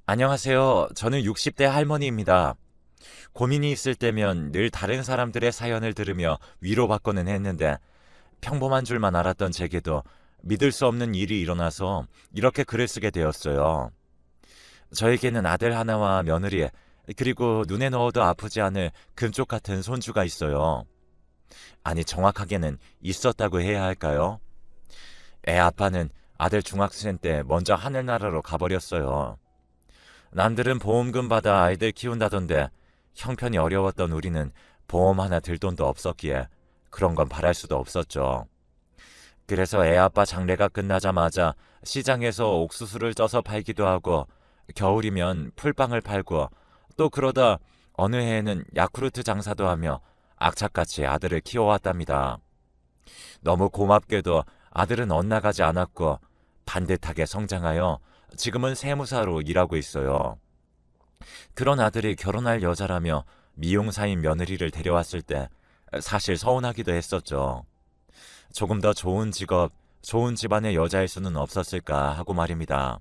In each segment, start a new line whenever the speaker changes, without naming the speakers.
안녕하세요. 저는 60대 할머니입니다. 고민이 있을 때면 늘 다른 사람들의 사연을 들으며 위로받고는 했는데 평범한 줄만 알았던 제게도 믿을 수 없는 일이 일어나서 이렇게 글을 쓰게 되었어요. 저에게는 아들 하나와 며느리, 그리고 눈에 넣어도 아프지 않을 금쪽 같은 손주가 있어요. 아니, 정확하게는 있었다고 해야 할까요? 애 아빠는 아들 중학생 때 먼저 하늘나라로 가버렸어요. 남들은 보험금 받아 아이들 키운다던데 형편이 어려웠던 우리는 보험 하나 들 돈도 없었기에 그런 건 바랄 수도 없었죠. 그래서 애 아빠 장례가 끝나자마자 시장에서 옥수수를 쪄서 팔기도 하고 겨울이면 풀빵을 팔고 또 그러다 어느 해에는 야쿠르트 장사도 하며 악착같이 아들을 키워왔답니다. 너무 고맙게도 아들은 엇나가지 않았고 반듯하게 성장하여 지금은 세무사로 일하고 있어요. 그런 아들이 결혼할 여자라며 미용사인 며느리를 데려왔을 때 사실 서운하기도 했었죠. 조금 더 좋은 직업, 좋은 집안의 여자일 수는 없었을까 하고 말입니다.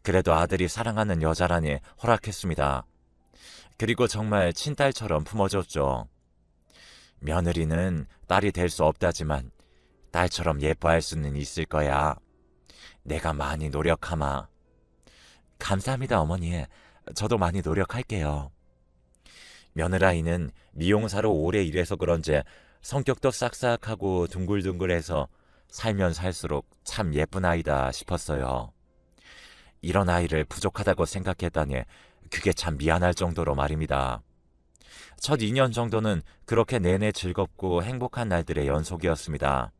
그래도 아들이 사랑하는 여자라니 허락했습니다. 그리고 정말 친딸처럼 품어줬죠. 며느리는 딸이 될 수 없다지만 딸처럼 예뻐할 수는 있을 거야. 내가 많이 노력하마. 감사합니다, 어머니. 저도 많이 노력할게요. 며느라이는 미용사로 오래 일해서 그런지 성격도 싹싹하고 둥글둥글해서 살면 살수록 참 예쁜 아이다 싶었어요. 이런 아이를 부족하다고 생각했다니 그게 참 미안할 정도로 말입니다. 첫 2년 정도는 그렇게 내내 즐겁고 행복한 날들의 연속이었습니다.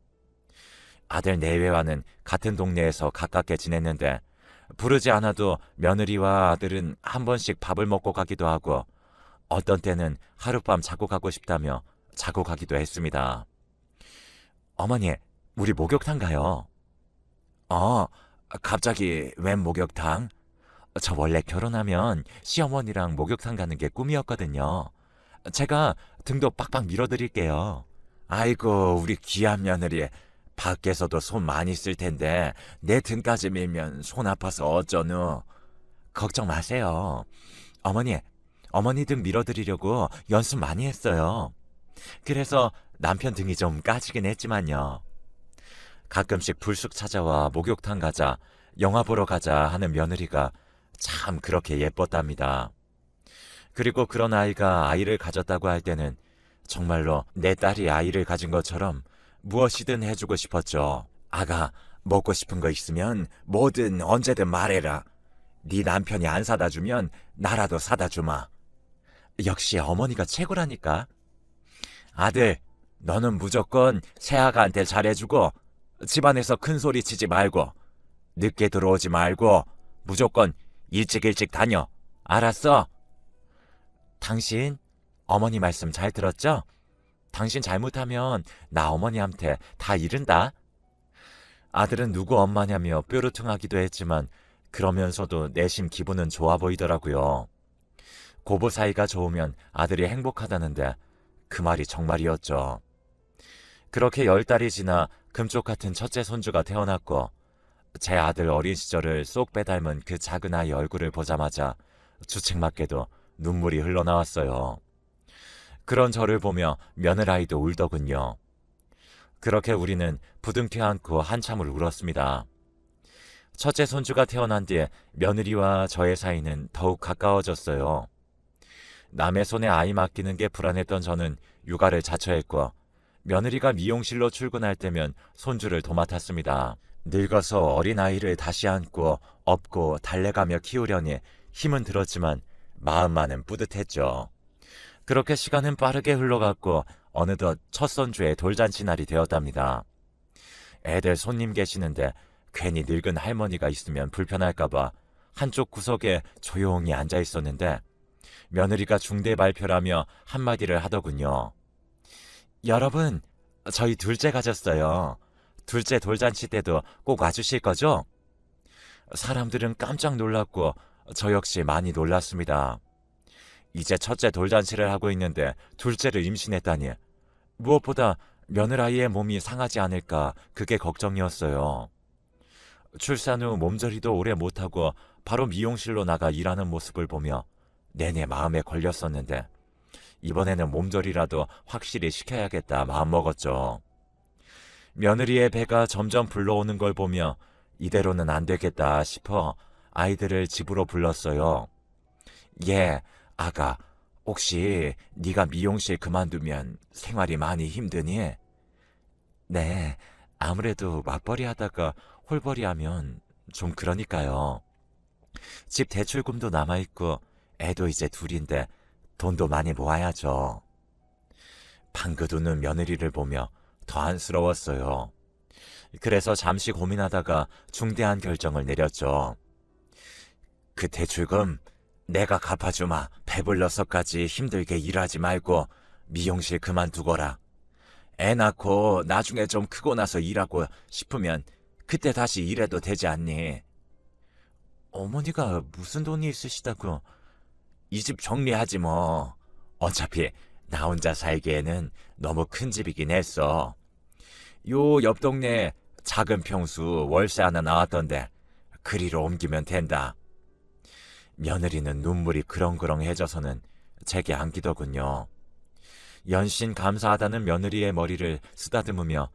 아들 내외와는 같은 동네에서 가깝게 지냈는데 부르지 않아도 며느리와 아들은 한 번씩 밥을 먹고 가기도 하고 어떤 때는 하룻밤 자고 가고 싶다며 자고 가기도 했습니다. 어머니, 우리 목욕탕 가요. 어, 갑자기 웬 목욕탕? 저 원래 결혼하면 시어머니랑 목욕탕 가는 게 꿈이었거든요. 제가 등도 빡빡 밀어드릴게요. 아이고, 우리 귀한 며느리. 밖에서도 손 많이 쓸 텐데 내 등까지 밀면 손 아파서 어쩌누. 걱정 마세요. 어머니, 어머니 등 밀어드리려고 연습 많이 했어요. 그래서 남편 등이 좀 까지긴 했지만요. 가끔씩 불쑥 찾아와 목욕탕 가자, 영화 보러 가자 하는 며느리가 참 그렇게 예뻤답니다. 그리고 그런 아이가 아이를 가졌다고 할 때는 정말로 내 딸이 아이를 가진 것처럼 무엇이든 해주고 싶었죠. 아가, 먹고 싶은 거 있으면 뭐든 언제든 말해라. 네 남편이 안 사다 주면 나라도 사다 주마. 역시 어머니가 최고라니까. 아들, 너는 무조건 새아가한테 잘해주고 집안에서 큰 소리 치지 말고 늦게 들어오지 말고 무조건 일찍 일찍 다녀. 알았어? 당신 어머니 말씀 잘 들었죠? 당신 잘못하면 나 어머니한테 다 잃은다. 아들은 누구 엄마냐며 뾰루퉁하기도 했지만 그러면서도 내심 기분은 좋아 보이더라고요. 고부 사이가 좋으면 아들이 행복하다는데 그 말이 정말이었죠. 그렇게 10달이 지나 금쪽 같은 첫째 손주가 태어났고 제 아들 어린 시절을 쏙 빼닮은 그 작은 아이 얼굴을 보자마자 주책맞게도 눈물이 흘러나왔어요. 그런 저를 보며 며느라이도 울더군요. 그렇게 우리는 부둥켜 안고 한참을 울었습니다. 첫째 손주가 태어난 뒤 며느리와 저의 사이는 더욱 가까워졌어요. 남의 손에 아이 맡기는 게 불안했던 저는 육아를 자처했고 며느리가 미용실로 출근할 때면 손주를 도맡았습니다. 늙어서 어린 아이를 다시 안고 업고 달래가며 키우려니 힘은 들었지만 마음만은 뿌듯했죠. 그렇게 시간은 빠르게 흘러갔고 어느덧 첫 손주의 돌잔치 날이 되었답니다. 애들 손님 계시는데 괜히 늙은 할머니가 있으면 불편할까봐 한쪽 구석에 조용히 앉아 있었는데 며느리가 중대 발표라며 한마디를 하더군요. 여러분, 저희 둘째 가졌어요. 둘째 돌잔치 때도 꼭 와주실 거죠? 사람들은 깜짝 놀랐고 저 역시 많이 놀랐습니다. 이제 첫째 돌잔치를 하고 있는데 둘째를 임신했다니. 무엇보다 며느라이의 몸이 상하지 않을까 그게 걱정이었어요. 출산 후 몸조리도 오래 못하고 바로 미용실로 나가 일하는 모습을 보며 내내 마음에 걸렸었는데 이번에는 몸조리라도 확실히 시켜야겠다 마음먹었죠. 며느리의 배가 점점 불러오는 걸 보며 이대로는 안 되겠다 싶어 아이들을 집으로 불렀어요. 예, 아가, 혹시 네가 미용실 그만두면 생활이 많이 힘드니? 네, 아무래도 맞벌이 하다가 홀벌이 하면 좀 그러니까요. 집 대출금도 남아있고 애도 이제 둘인데 돈도 많이 모아야죠. 방긋 웃는 며느리를 보며 더 안쓰러웠어요. 그래서 잠시 고민하다가 중대한 결정을 내렸죠. 그 대출금 내가 갚아주마. 배불러서까지 힘들게 일하지 말고 미용실 그만두거라. 애 낳고 나중에 좀 크고 나서 일하고 싶으면 그때 다시 일해도 되지 않니? 어머니가 무슨 돈이 있으시다고? 이 집 정리하지 뭐. 어차피 나 혼자 살기에는 너무 큰 집이긴 했어. 요 옆 동네 작은 평수 월세 하나 나왔던데 그리로 옮기면 된다. 며느리는 눈물이 그렁그렁해져서는 제게 안기더군요. 연신 감사하다는 며느리의 머리를 쓰다듬으며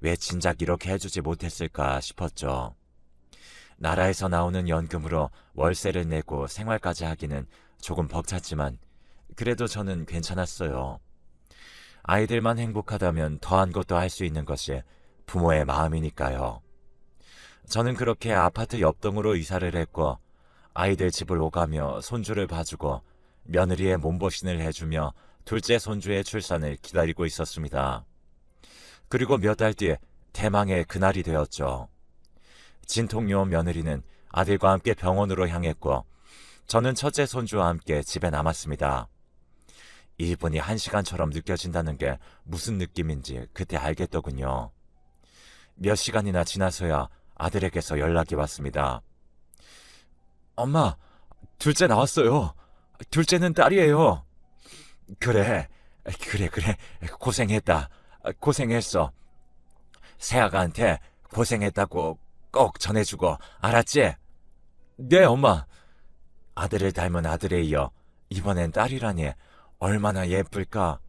왜 진작 이렇게 해주지 못했을까 싶었죠. 나라에서 나오는 연금으로 월세를 내고 생활까지 하기는 조금 벅찼지만 그래도 저는 괜찮았어요. 아이들만 행복하다면 더한 것도 할 수 있는 것이 부모의 마음이니까요. 저는 그렇게 아파트 옆동으로 이사를 했고 아이들 집을 오가며 손주를 봐주고 며느리의 몸보신을 해주며 둘째 손주의 출산을 기다리고 있었습니다. 그리고 몇 달 뒤에 대망의 그날이 되었죠. 진통요 며느리는 아들과 함께 병원으로 향했고 저는 첫째 손주와 함께 집에 남았습니다. 1분이 1시간처럼 느껴진다는 게 무슨 느낌인지 그때 알겠더군요. 몇 시간이나 지나서야 아들에게서 연락이 왔습니다. 엄마, 둘째 나왔어요. 둘째는 딸이에요. 그래. 고생했다. 고생했어. 새아가한테 고생했다고 꼭 전해주고 알았지? 네, 엄마. 아들을 닮은 아들에 이어 이번엔 딸이라니 얼마나 예쁠까.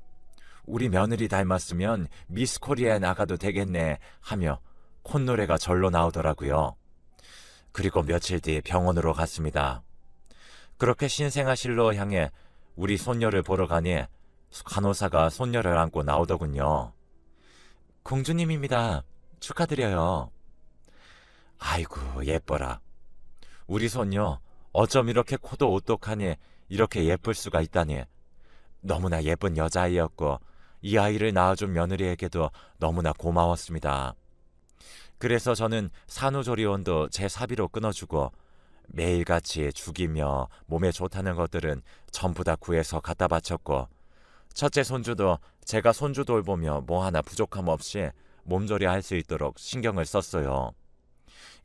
우리 며느리 닮았으면 미스 코리아에 나가도 되겠네 하며 콧노래가 절로 나오더라고요. 그리고 며칠 뒤 병원으로 갔습니다. 그렇게 신생아실로 향해 우리 손녀를 보러 가니 간호사가 손녀를 안고 나오더군요. 공주님입니다. 축하드려요. 아이고 예뻐라. 우리 손녀 어쩜 이렇게 코도 오똑하니 이렇게 예쁠 수가 있다니. 너무나 예쁜 여자아이였고 이 아이를 낳아준 며느리에게도 너무나 고마웠습니다. 그래서 저는 산후조리원도 제 사비로 끊어주고 매일같이 죽이며 몸에 좋다는 것들은 전부 다 구해서 갖다 바쳤고 첫째 손주도 제가 손주 돌보며 뭐 하나 부족함 없이 몸조리 할 수 있도록 신경을 썼어요.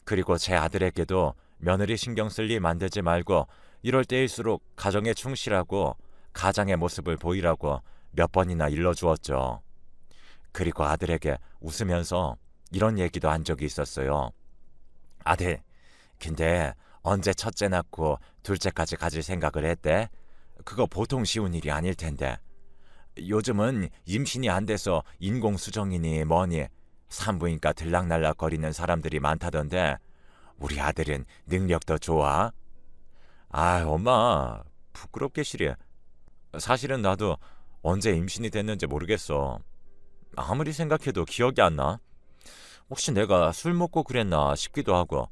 그리고 제 아들에게도 며느리 신경 쓸 일 만들지 말고 이럴 때일수록 가정에 충실하고 가장의 모습을 보이라고 몇 번이나 일러주었죠. 그리고 아들에게 웃으면서 이런 얘기도 한 적이 있었어요. 아들, 근데 언제 첫째 낳고 둘째까지 가질 생각을 했대? 그거 보통 쉬운 일이 아닐 텐데. 요즘은 임신이 안 돼서 인공수정이니 뭐니 산부인과 들락날락거리는 사람들이 많다던데 우리 아들은 능력도 좋아? 아, 엄마 부끄럽게 시리. 사실은 나도 언제 임신이 됐는지 모르겠어. 아무리 생각해도 기억이 안 나. 혹시 내가 술 먹고 그랬나 싶기도 하고.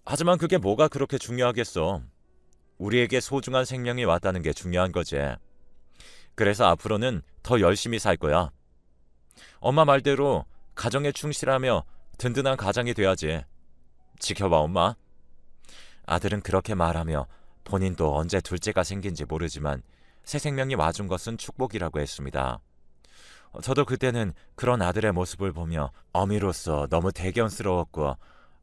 하지만 그게 뭐가 그렇게 중요하겠어. 우리에게 소중한 생명이 왔다는 게 중요한 거지. 그래서 앞으로는 더 열심히 살 거야. 엄마 말대로 가정에 충실하며 든든한 가장이 돼야지. 지켜봐 엄마. 아들은 그렇게 말하며 본인도 언제 둘째가 생긴지 모르지만 새 생명이 와준 것은 축복이라고 했습니다. 저도 그때는 그런 아들의 모습을 보며 어미로서 너무 대견스러웠고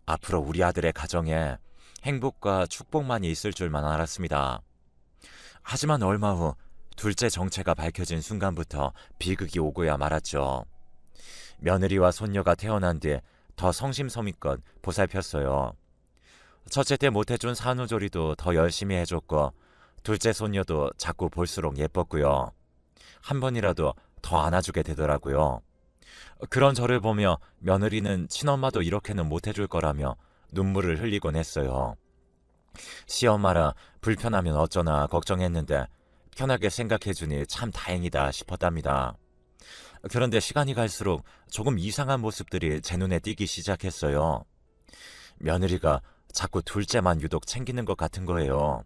앞으로 우리 아들의 가정에 행복과 축복만이 있을 줄만 알았습니다. 하지만 얼마 후 둘째 정체가 밝혀진 순간부터 비극이 오고야 말았죠. 며느리와 손녀가 태어난 뒤 더 성심성의껏 보살폈어요. 첫째 때 못해준 산후조리도 더 열심히 해줬고 둘째 손녀도 자꾸 볼수록 예뻤고요. 한 번이라도 더 안아주게 되더라고요. 그런 저를 보며 며느리는 친엄마도 이렇게는 못해줄 거라며 눈물을 흘리곤 했어요. 시엄마라 불편하면 어쩌나 걱정했는데 편하게 생각해주니 참 다행이다 싶었답니다. 그런데 시간이 갈수록 조금 이상한 모습들이 제 눈에 띄기 시작했어요. 며느리가 자꾸 둘째만 유독 챙기는 것 같은 거예요.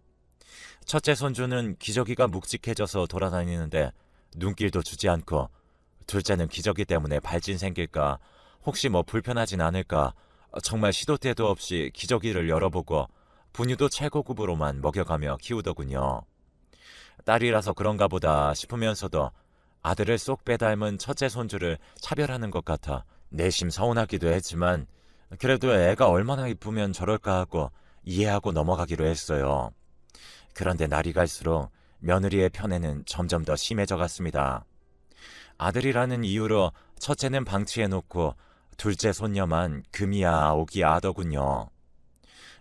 첫째 손주는 기저귀가 묵직해져서 돌아다니는데 눈길도 주지 않고, 둘째는 기저귀 때문에 발진 생길까, 혹시 뭐 불편하진 않을까, 정말 시도 때도 없이 기저귀를 열어보고 분유도 최고급으로만 먹여가며 키우더군요. 딸이라서 그런가 보다 싶으면서도 아들을 쏙 빼닮은 첫째 손주를 차별하는 것 같아 내심 서운하기도 했지만, 그래도 애가 얼마나 이쁘면 저럴까 하고 이해하고 넘어가기로 했어요. 그런데 날이 갈수록 며느리의 편애는 점점 더 심해져 갔습니다. 아들이라는 이유로 첫째는 방치해놓고 둘째 손녀만 금이야 오기야 하더군요.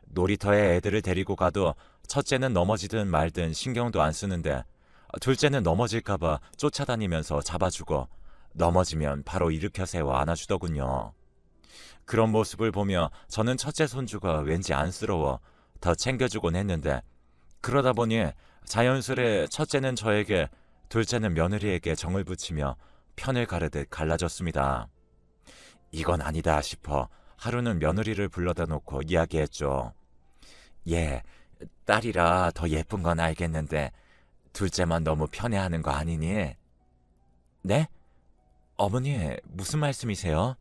놀이터에 애들을 데리고 가도 첫째는 넘어지든 말든 신경도 안 쓰는데 둘째는 넘어질까봐 쫓아다니면서 잡아주고 넘어지면 바로 일으켜 세워 안아주더군요. 그런 모습을 보며 저는 첫째 손주가 왠지 안쓰러워 더 챙겨주곤 했는데, 그러다 보니 자연스레 첫째는 저에게, 둘째는 며느리에게 정을 붙이며 편을 가르듯 갈라졌습니다. 이건 아니다 싶어 하루는 며느리를 불러다 놓고 이야기했죠. 얘, 딸이라 더 예쁜 건 알겠는데 둘째만 너무 편애하는 거 아니니? 네? 어머니, 무슨 말씀이세요?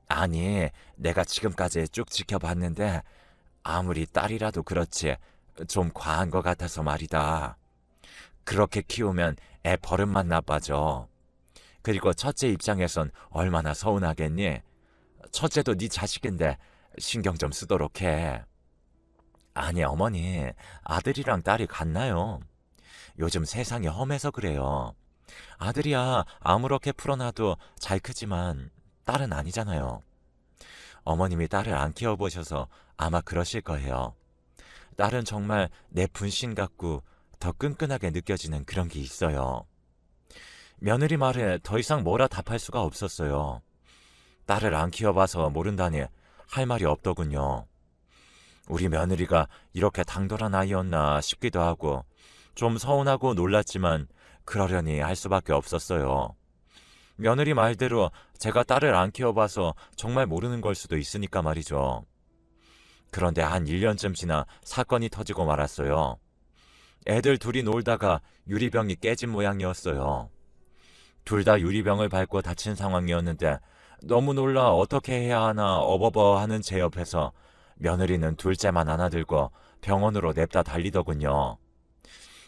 아니, 내가 지금까지 쭉 지켜봤는데 아무리 딸이라도 그렇지 좀 과한 것 같아서 말이다. 그렇게 키우면 애 버릇만 나빠져. 그리고 첫째 입장에선 얼마나 서운하겠니? 첫째도 네 자식인데 신경 좀 쓰도록 해. 아니 어머니, 아들이랑 딸이 같나요? 요즘 세상이 험해서 그래요. 아들이야 아무렇게 풀어놔도 잘 크지만 딸은 아니잖아요. 어머님이 딸을 안 키워보셔서 아마 그러실 거예요. 딸은 정말 내 분신 같고 더 끈끈하게 느껴지는 그런 게 있어요. 며느리 말에 더 이상 뭐라 답할 수가 없었어요. 딸을 안 키워봐서 모른다니 할 말이 없더군요. 우리 며느리가 이렇게 당돌한 아이였나 싶기도 하고 좀 서운하고 놀랐지만 그러려니 할 수밖에 없었어요. 며느리 말대로 제가 딸을 안 키워봐서 정말 모르는 걸 수도 있으니까 말이죠. 그런데 한 1년쯤 지나 사건이 터지고 말았어요. 애들 둘이 놀다가 유리병이 깨진 모양이었어요. 둘 다 유리병을 밟고 다친 상황이었는데 너무 놀라 어떻게 해야 하나 어버버 하는 제 옆에서 며느리는 둘째만 안아들고 병원으로 냅다 달리더군요.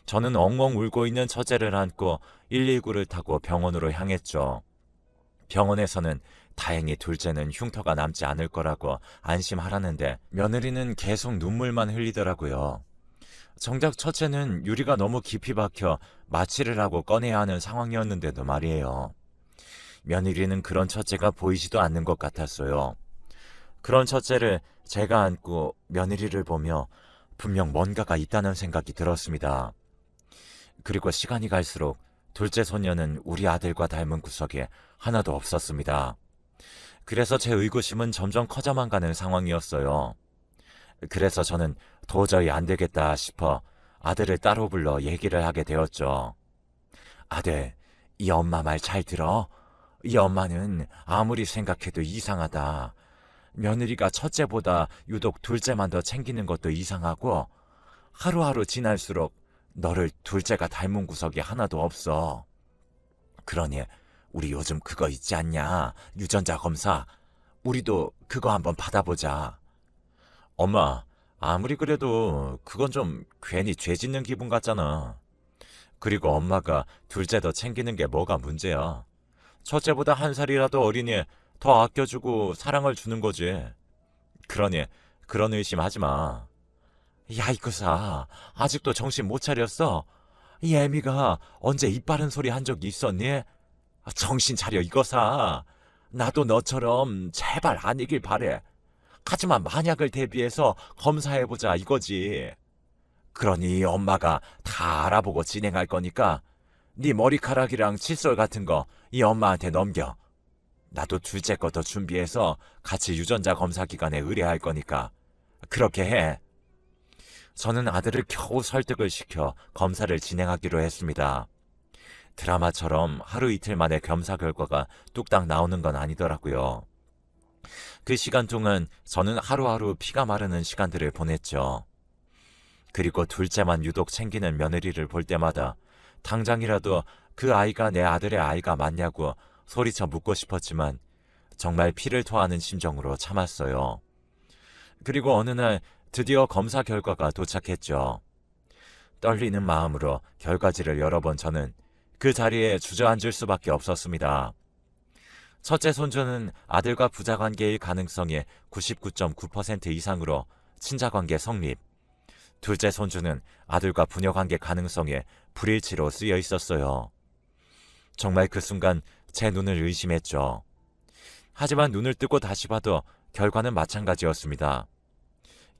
저는 엉엉 울고 있는 첫째를 안고 119를 타고 병원으로 향했죠. 병원에서는 다행히 둘째는 흉터가 남지 않을 거라고 안심하라는데 며느리는 계속 눈물만 흘리더라고요. 정작 첫째는 유리가 너무 깊이 박혀 마취를 하고 꺼내야 하는 상황이었는데도 말이에요. 며느리는 그런 첫째가 보이지도 않는 것 같았어요. 그런 첫째를 제가 안고 며느리를 보며 분명 뭔가가 있다는 생각이 들었습니다. 그리고 시간이 갈수록 둘째 손녀는 우리 아들과 닮은 구석이 하나도 없었습니다. 그래서 제 의구심은 점점 커져만 가는 상황이었어요. 그래서 저는 도저히 안 되겠다 싶어 아들을 따로 불러 얘기를 하게 되었죠. 아들, 이 엄마 말 잘 들어? 이 엄마는 아무리 생각해도 이상하다. 며느리가 첫째보다 유독 둘째만 더 챙기는 것도 이상하고 하루하루 지날수록 너를 둘째가 닮은 구석이 하나도 없어. 그러니 우리 요즘 그거 있지 않냐? 유전자 검사. 우리도 그거 한번 받아보자. 엄마, 아무리 그래도 그건 좀 괜히 죄 짓는 기분 같잖아. 그리고 엄마가 둘째 더 챙기는 게 뭐가 문제야. 첫째보다 한 살이라도 어리니 더 아껴주고 사랑을 주는 거지. 그러니 그런 의심 하지 마. 야, 이거사, 아직도 정신 못 차렸어? 이 애미가 언제 입 바른 소리 한 적이 있었니? 정신 차려, 이거사. 나도 너처럼 제발 아니길 바래. 하지만 만약을 대비해서 검사해보자 이거지. 그러니 엄마가 다 알아보고 진행할 거니까 네 머리카락이랑 칫솔 같은 거 이 엄마한테 넘겨. 나도 둘째 것도 준비해서 같이 유전자 검사 기관에 의뢰할 거니까 그렇게 해. 저는 아들을 겨우 설득을 시켜 검사를 진행하기로 했습니다. 드라마처럼 하루 이틀 만에 검사 결과가 뚝딱 나오는 건 아니더라고요. 그 시간 동안 저는 하루하루 피가 마르는 시간들을 보냈죠. 그리고 둘째만 유독 챙기는 며느리를 볼 때마다 당장이라도 그 아이가 내 아들의 아이가 맞냐고 소리쳐 묻고 싶었지만 정말 피를 토하는 심정으로 참았어요. 그리고 어느 날 드디어 검사 결과가 도착했죠. 떨리는 마음으로 결과지를 열어본 저는 그 자리에 주저앉을 수밖에 없었습니다. 첫째 손주는 아들과 부자관계일 가능성이 99.9% 이상으로 친자관계 성립. 둘째 손주는 아들과 부녀관계 가능성에 불일치로 쓰여 있었어요. 정말 그 순간 제 눈을 의심했죠. 하지만 눈을 뜨고 다시 봐도 결과는 마찬가지였습니다.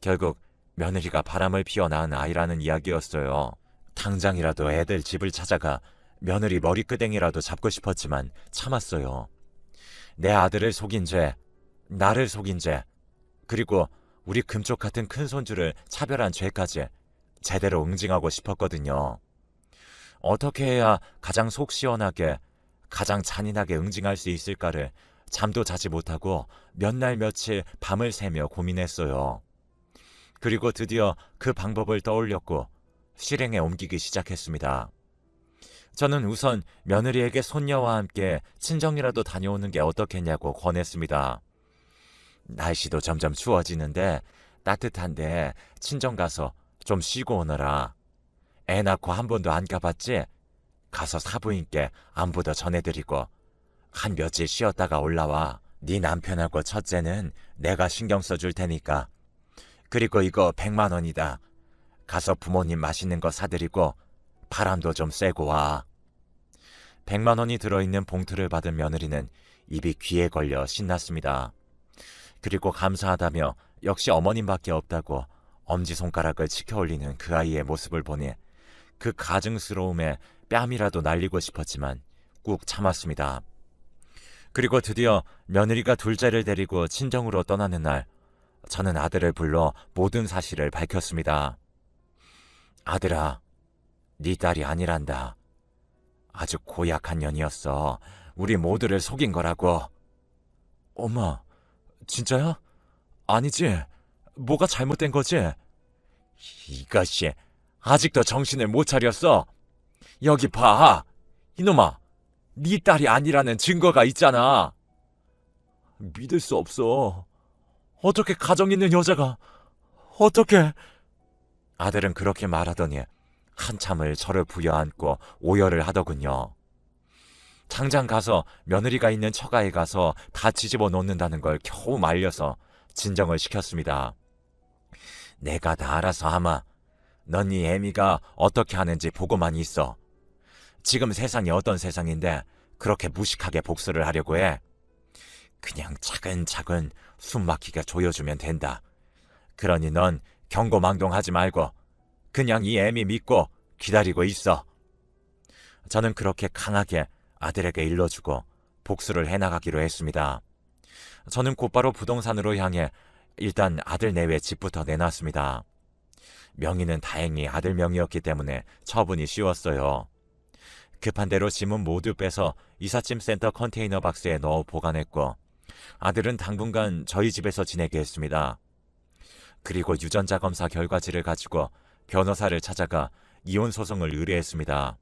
결국 며느리가 바람을 피워 낳은 아이라는 이야기였어요. 당장이라도 애들 집을 찾아가 며느리 머리끄댕이라도 잡고 싶었지만 참았어요. 내 아들을 속인 죄, 나를 속인 죄, 그리고 우리 금쪽 같은 큰손주를 차별한 죄까지 제대로 응징하고 싶었거든요. 어떻게 해야 가장 속 시원하게, 가장 잔인하게 응징할 수 있을까를 잠도 자지 못하고 몇 날 며칠 밤을 새며 고민했어요. 그리고 드디어 그 방법을 떠올렸고 실행에 옮기기 시작했습니다. 저는 우선 며느리에게 손녀와 함께 친정이라도 다녀오는 게 어떻겠냐고 권했습니다. 날씨도 점점 추워지는데 따뜻한데 친정 가서 좀 쉬고 오너라. 애 낳고 한 번도 안 가봤지? 가서 사부인께 안부도 전해드리고 한 며칠 쉬었다가 올라와. 네 남편하고 첫째는 내가 신경 써줄 테니까. 그리고 이거 100만 원이다. 가서 부모님 맛있는 거 사드리고 바람도 좀 쐬고 와. 100만 원이 들어있는 봉투를 받은 며느리는 입이 귀에 걸려 신났습니다. 그리고 감사하다며 역시 어머님밖에 없다고 엄지손가락을 치켜 올리는 그 아이의 모습을 보니 그 가증스러움에 뺨이라도 날리고 싶었지만 꾹 참았습니다. 그리고 드디어 며느리가 둘째를 데리고 친정으로 떠나는 날, 저는 아들을 불러 모든 사실을 밝혔습니다. 아들아, 네 딸이 아니란다. 아주 고약한 년이었어. 우리 모두를 속인 거라고. 엄마, 진짜야? 아니지. 뭐가 잘못된 거지? 이것이 아직도 정신을 못 차렸어. 여기 봐. 이놈아, 네 딸이 아니라는 증거가 있잖아. 믿을 수 없어. 어떻게 가정 있는 여자가 어떻게... 아들은 그렇게 말하더니 한참을 저를 부여안고 오열을 하더군요. 당장 가서 며느리가 있는 처가에 가서 다 뒤집어 놓는다는 걸 겨우 말려서 진정을 시켰습니다. 내가 다 알아서 하마. 넌 이 애미가 어떻게 하는지 보고만 있어. 지금 세상이 어떤 세상인데 그렇게 무식하게 복수를 하려고 해. 그냥 차근차근 숨 막히게 조여주면 된다. 그러니 넌 경고망동하지 말고 그냥 이 애미 믿고 기다리고 있어. 저는 그렇게 강하게 아들에게 일러주고 복수를 해나가기로 했습니다. 저는 곧바로 부동산으로 향해 일단 아들 내외 집부터 내놨습니다. 명의는 다행히 아들 명의였기 때문에 처분이 쉬웠어요. 급한 대로 짐은 모두 빼서 이삿짐 센터 컨테이너 박스에 넣어 보관했고 아들은 당분간 저희 집에서 지내게 했습니다. 그리고 유전자 검사 결과지를 가지고 변호사를 찾아가 이혼 소송을 의뢰했습니다.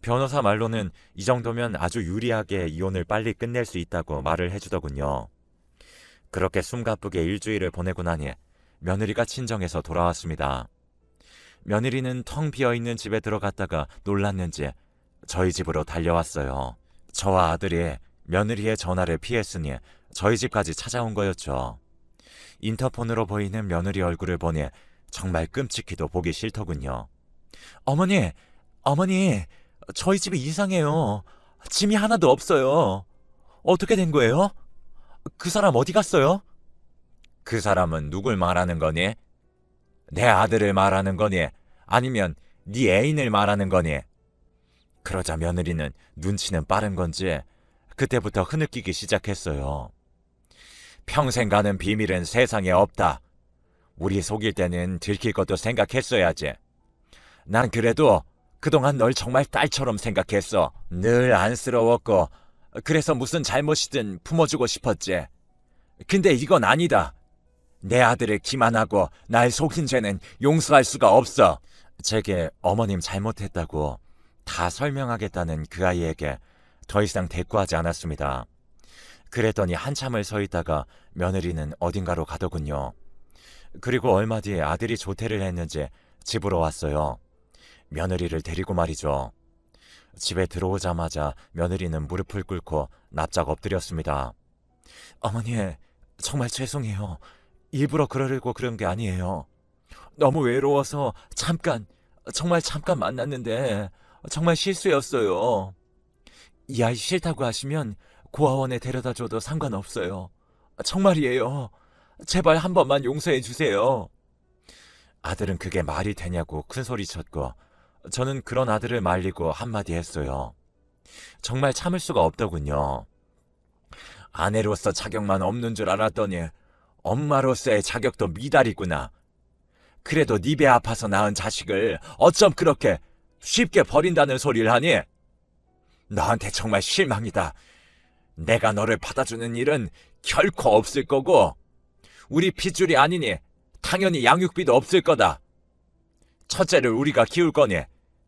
변호사 말로는 이 정도면 아주 유리하게 이혼을 빨리 끝낼 수 있다고 말을 해주더군요. 그렇게 숨가쁘게 일주일을 보내고 나니 며느리가 친정에서 돌아왔습니다. 며느리는 텅 비어있는 집에 들어갔다가 놀랐는지 저희 집으로 달려왔어요. 저와 아들이 며느리의 전화를 피했으니 저희 집까지 찾아온 거였죠. 인터폰으로 보이는 며느리 얼굴을 보니 정말 끔찍히도 보기 싫더군요. 어머니, 저희 집이 이상해요. 짐이 하나도 없어요. 어떻게 된 거예요? 그 사람 어디 갔어요? 그 사람은 누굴 말하는 거니? 내 아들을 말하는 거니? 아니면 네 애인을 말하는 거니? 그러자 며느리는 눈치는 빠른 건지 그때부터 흐느끼기 시작했어요. 평생 가는 비밀은 세상에 없다. 우리 속일 때는 들킬 것도 생각했어야지. 난 그래도 그동안 널 정말 딸처럼 생각했어. 늘 안쓰러웠고 그래서 무슨 잘못이든 품어주고 싶었지. 근데 이건 아니다. 내 아들을 기만하고 날 속인 죄는 용서할 수가 없어. 제게 어머님 잘못했다고 다 설명하겠다는 그 아이에게 더 이상 대꾸하지 않았습니다. 그랬더니 한참을 서 있다가 며느리는 어딘가로 가더군요. 그리고 얼마 뒤에 아들이 조퇴를 했는지 집으로 왔어요. 며느리를 데리고 말이죠. 집에 들어오자마자 며느리는 무릎을 꿇고 납작 엎드렸습니다. 어머니, 정말 죄송해요. 일부러 그러려고 그런 게 아니에요. 너무 외로워서 정말 잠깐 만났는데 정말 실수였어요. 이 아이 싫다고 하시면 고아원에 데려다 줘도 상관없어요. 정말이에요. 제발 한 번만 용서해 주세요. 아들은 그게 말이 되냐고 큰소리쳤고 저는 그런 아들을 말리고 한마디 했어요. 정말 참을 수가 없더군요. 아내로서 자격만 없는 줄 알았더니 엄마로서의 자격도 미달이구나. 그래도 네 배 아파서 낳은 자식을 어쩜 그렇게 쉽게 버린다는 소리를 하니? 너한테 정말 실망이다. 내가 너를 받아주는 일은 결코 없을 거고 우리 핏줄이 아니니 당연히 양육비도 없을 거다. 첫째를 우리가 키울 거니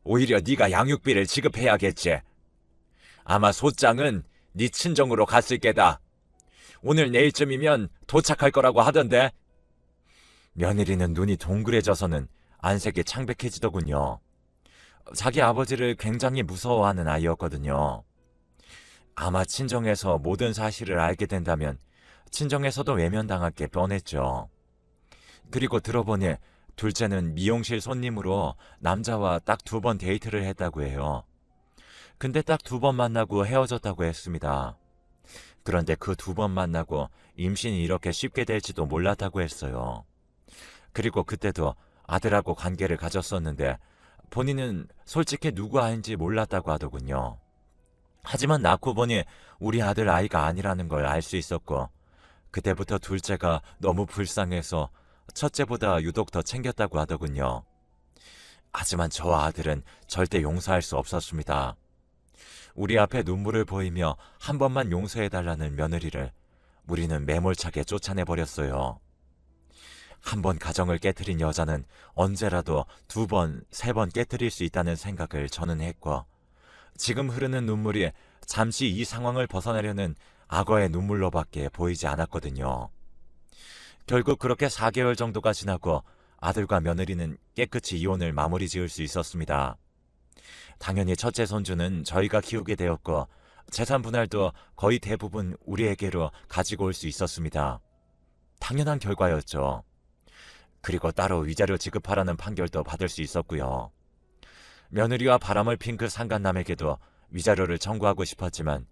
오히려 네가 양육비를 지급해야겠지. 아마 소장은 네 친정으로 갔을 게다. 오늘 내일쯤이면 도착할 거라고 하던데. 며느리는 눈이 동그래져서는 안색이 창백해지더군요. 자기 아버지를 굉장히 무서워하는 아이였거든요. 아마 친정에서 모든 사실을 알게 된다면 친정에서도 외면당할 게 뻔했죠. 그리고 들어보니 둘째는 미용실 손님으로 남자와 딱 2번 데이트를 했다고 해요. 근데 딱 2번 만나고 헤어졌다고 했습니다. 그런데 그 2번 만나고 임신이 이렇게 쉽게 될지도 몰랐다고 했어요. 그리고 그때도 아들하고 관계를 가졌었는데 본인은 솔직히 누구 아인지 몰랐다고 하더군요. 하지만 낳고 보니 우리 아들 아이가 아니라는 걸 알 수 있었고 그때부터 둘째가 너무 불쌍해서 첫째보다 유독 더 챙겼다고 하더군요. 하지만 저 아들은 절대 용서할 수 없었습니다. 우리 앞에 눈물을 보이며 한 번만 용서해달라는 며느리를 우리는 매몰차게 쫓아내버렸어요. 한 번 가정을 깨트린 여자는 언제라도 2번, 3번 깨트릴 수 있다는 생각을 저는 했고 지금 흐르는 눈물이 잠시 이 상황을 벗어나려는 악어의 눈물로밖에 보이지 않았거든요. 결국 그렇게 4개월 정도가 지나고 아들과 며느리는 깨끗이 이혼을 마무리 지을 수 있었습니다. 당연히 첫째 손주는 저희가 키우게 되었고 재산 분할도 거의 대부분 우리에게로 가지고 올 수 있었습니다. 당연한 결과였죠. 그리고 따로 위자료 지급하라는 판결도 받을 수 있었고요. 며느리와 바람을 핀 그 상간남에게도 위자료를 청구하고 싶었지만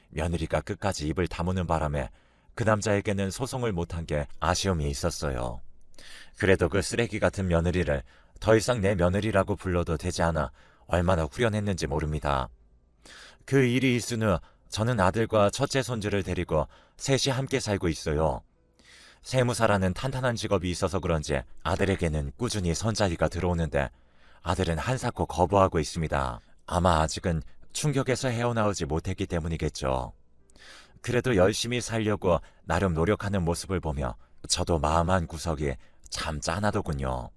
며느리가 끝까지 입을 다무는 바람에 그 남자에게는 소송을 못한 게 아쉬움이 있었어요. 그래도 그 쓰레기 같은 며느리를 더 이상 내 며느리라고 불러도 되지 않아 얼마나 후련했는지 모릅니다. 그 일이 있은 후 저는 아들과 첫째 손주를 데리고 셋이 함께 살고 있어요. 세무사라는 탄탄한 직업이 있어서 그런지 아들에게는 꾸준히 선자리가 들어오는데 아들은 한사코 거부하고 있습니다. 아마 아직은 충격에서 헤어나오지 못했기 때문이겠죠. 그래도 열심히 살려고 나름 노력하는 모습을 보며 저도 마음 한 구석이 참 짠하더군요.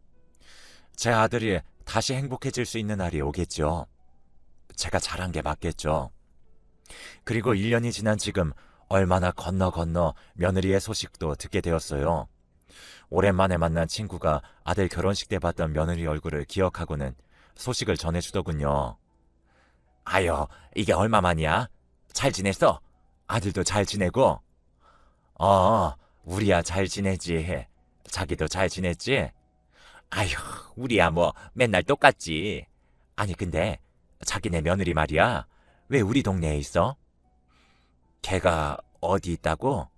제 아들이 다시 행복해질 수 있는 날이 오겠죠. 제가 잘한 게 맞겠죠. 그리고 1년이 지난 지금 얼마나 건너 며느리의 소식도 듣게 되었어요. 오랜만에 만난 친구가 아들 결혼식 때 봤던 며느리 얼굴을 기억하고는 소식을 전해주더군요. 아유, 이게 얼마만이야? 잘 지냈어? 아들도 잘 지내고? 우리야 잘 지내지. 자기도 잘 지냈지? 아휴, 우리야 뭐 맨날 똑같지. 아니 근데 자기네 며느리 말이야. 왜 우리 동네에 있어? 걔가 어디 있다고?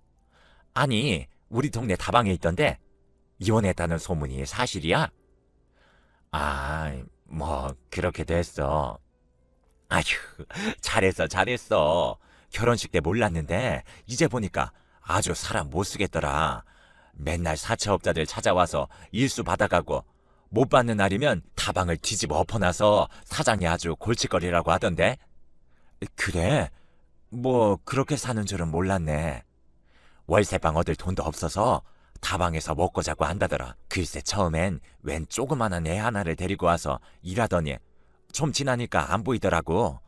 아니, 우리 동네 다방에 있던데 이혼했다는 소문이 사실이야? 아, 뭐 그렇게 됐어. 아휴, 잘했어. 결혼식 때 몰랐는데 이제 보니까 아주 사람 못 쓰겠더라. 맨날 사채업자들 찾아와서 일수 받아가고 못 받는 날이면 다방을 뒤집어 엎어놔서 사장이 아주 골칫거리라고 하던데. 그래? 뭐 그렇게 사는 줄은 몰랐네. 월세방 얻을 돈도 없어서 다방에서 먹고 자고 한다더라. 글쎄 처음엔 웬 조그만한 애 하나를 데리고 와서 일하더니 좀 지나니까 안 보이더라고.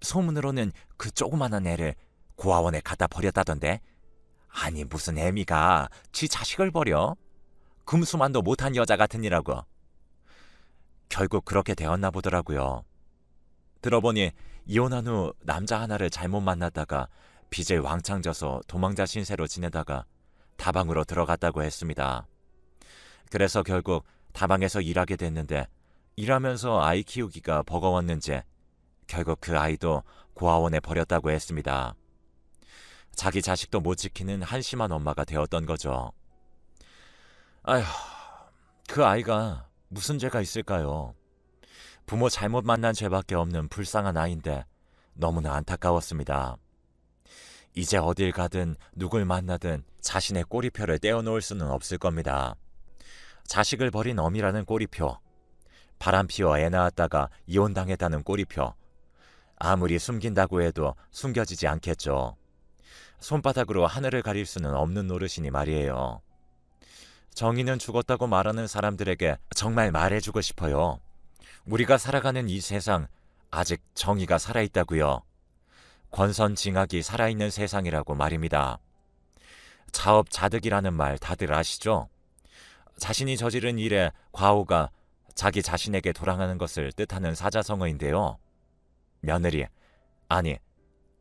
소문으로는 그 조그만한 애를 고아원에 갖다 버렸다던데. 아니 무슨 애미가 지 자식을 버려? 금수만도 못한 여자 같으니라고. 결국 그렇게 되었나 보더라고요. 들어보니 이혼한 후 남자 하나를 잘못 만났다가 빚을 왕창 져서 도망자 신세로 지내다가 다방으로 들어갔다고 했습니다. 그래서 결국 다방에서 일하게 됐는데 일하면서 아이 키우기가 버거웠는지 결국 그 아이도 고아원에 버렸다고 했습니다. 자기 자식도 못 지키는 한심한 엄마가 되었던 거죠. 아휴, 그 아이가 무슨 죄가 있을까요? 부모 잘못 만난 죄밖에 없는 불쌍한 아이인데 너무나 안타까웠습니다. 이제 어딜 가든 누굴 만나든 자신의 꼬리표를 떼어놓을 수는 없을 겁니다. 자식을 버린 어미라는 꼬리표, 바람 피워 애 낳았다가 이혼당했다는 꼬리표, 아무리 숨긴다고 해도 숨겨지지 않겠죠. 손바닥으로 하늘을 가릴 수는 없는 노릇이니 말이에요. 정의는 죽었다고 말하는 사람들에게 정말 말해주고 싶어요. 우리가 살아가는 이 세상 아직 정의가 살아있다고요. 권선징악이 살아있는 세상이라고 말입니다. 자업자득이라는 말 다들 아시죠? 자신이 저지른 일에 과오가 자기 자신에게 돌아가는 것을 뜻하는 사자성어인데요.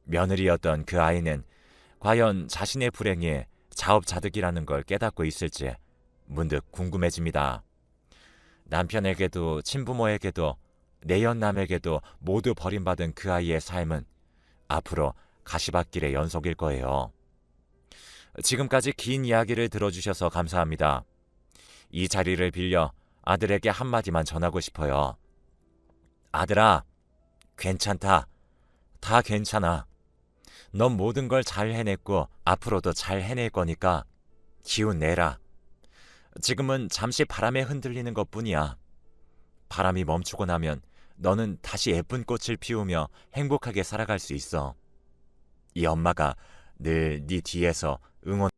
며느리였던 그 아이는 과연 자신의 불행이 자업자득이라는 걸 깨닫고 있을지 문득 궁금해집니다. 남편에게도 친부모에게도 내연남에게도 모두 버림받은 그 아이의 삶은 앞으로 가시밭길의 연속일 거예요. 지금까지 긴 이야기를 들어주셔서 감사합니다. 이 자리를 빌려 아들에게 한마디만 전하고 싶어요. 아들아, 괜찮다. 다 괜찮아. 넌 모든 걸 잘 해냈고 앞으로도 잘 해낼 거니까 기운 내라. 지금은 잠시 바람에 흔들리는 것뿐이야. 바람이 멈추고 나면 너는 다시 예쁜 꽃을 피우며 행복하게 살아갈 수 있어. 이 엄마가 늘 네 뒤에서 응원